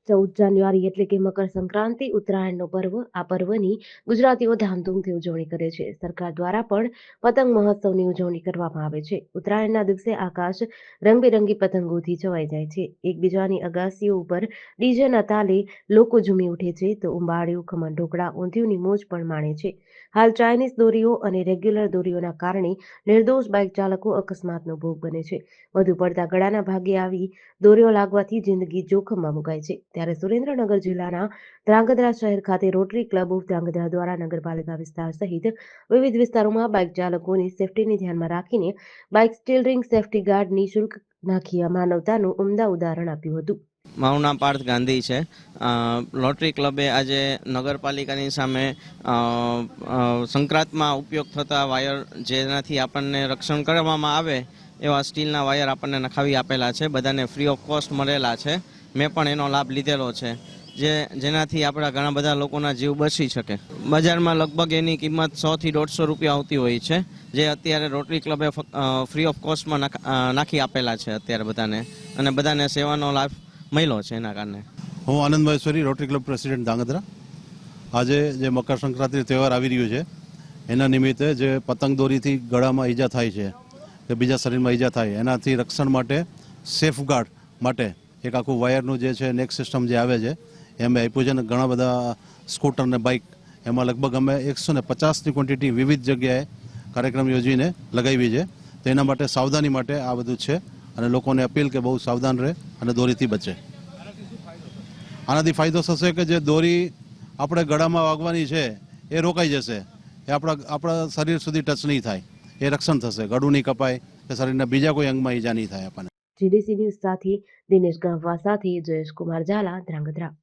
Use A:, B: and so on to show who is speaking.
A: 14 જાન્યુઆરી એટલે કે મકર સંક્રાંતિ ઉત્તરાયણનો પર્વ. આ પર્વની ગુજરાતીઓ ધામધૂમથી ઉજવણી કરે છે. સરકાર દ્વારા પણ પતંગ મહોત્સવની ઉજવણી કરવામાં આવે છે. ઉત્તરાયણના દિવસે આકાશ રંગબેરંગી પતંગોથી છવાઈ જાય છે. એકબીજાની અગાસીઓ ઉપર ડીજેના તાલે લોકો ઝૂમી ઉઠે છે તો ઉંબાડિયું, ખમણ ઢોકળા, ઊંધિયુંની મોજ પણ માણે છે. હાલ ચાઇનીઝ દોરીઓ અને રેગ્યુલર દોરીઓના કારણે નિર્દોષ બાઇક ચાલકો અકસ્માતનો ભોગ બને છે. વધુ પડતા ગળાના ભાગે આવી દોરીઓ લાગવાથી જિંદગી જોખમમાં મુકાય છે. ત્યારે સુરેન્દ્રનગર જિલ્લાના ધ્રાંગધ્રા શહેર ખાતે રોટરી ક્લબ ઓફ ધ્રાંગધ્રા દ્વારા નગરપાલિકા વિસ્તાર સહિત વિવિધ વિસ્તારોમાં બાઇક ચાલકોની સેફટીને ધ્યાનમાં રાખીને બાઇક સ્ટીયરિંગ સેફટી ગાર્ડ નિઃશુલ્ક નાખી માનવતાનું ઉમદા ઉદાહરણ આપ્યું હતું.
B: મારું નામ પાર્થ ગાંધી છે. રોટરી ક્લબે આજે નગરપાલિકાની સામે સંક્રાંતમાં ઉપયોગ થતા વાયર જેનાથી આપણને રક્ષણ કરવામાં આવે એવા સ્ટીલના વાયર આપણને નખાવી આપેલા છે. બધાને ફ્રી ઓફ કોસ્ટ મળેલા છે. મેં પણ એનો લાભ લીધેલો છે, જેનાથી આપણા ઘણા બધા લોકોના જીવ બચી શકે. બજારમાં લગભગ એની કિંમત 100 થી 150 રૂપિયા આવતી હોય છે, જે અત્યારે રોટરી ક્લબે ફ્રી ઓફ કોસ્ટમાં નાખી આપેલા છે અત્યારે બધાને, અને બધાને સેવાનો લાભ મળ્યો છે એના કારણે.
C: હું Anand Maheshwari, Rotary Club president Dhrangadhra. આજે જે મકર સંક્રાંતિ તહેવાર આવી રહ્યો છે એના નિમિત્તે જે પતંગ દોરીથી ગળામાં ઈજા થાય છે કે બીજા શરીરમાં ઈજા થાય એનાથી રક્ષણ માટે સેફગાર્ડ માટે એક આખું વાયરનું જે છે નેક સિસ્ટમ જે આવે છે એ અમે આપ્યું છે. અને ઘણા બધા સ્કૂટર ને બાઇક એમાં લગભગ અમે 150ની ક્વોન્ટિટી વિવિધ જગ્યાએ કાર્યક્રમ યોજીને લગાવી છે. તો એના માટે સાવધાની માટે આ બધું છે અને લોકોને અપીલ કે બહુ સાવધાન રહે અને દોરીથી બચે. આનાથી ફાયદો થશે કે જે દોરી આપણે ગળામાં વાગવાની છે એ રોકાઈ જશે, એ આપણા શરીર સુધી ટચ નહીં થાય, એ રક્ષણ થશે. ગળું નહીં કપાય કે શરીરના બીજા કોઈ અંગમાં ઈજા નહીં થાય આપણને.
A: જીડીસી ન્યૂઝ સાથે દિનેશ ગાંવવા સાથે જયેશ કુમાર ઝાલા, ધ્રાંગધ્રા.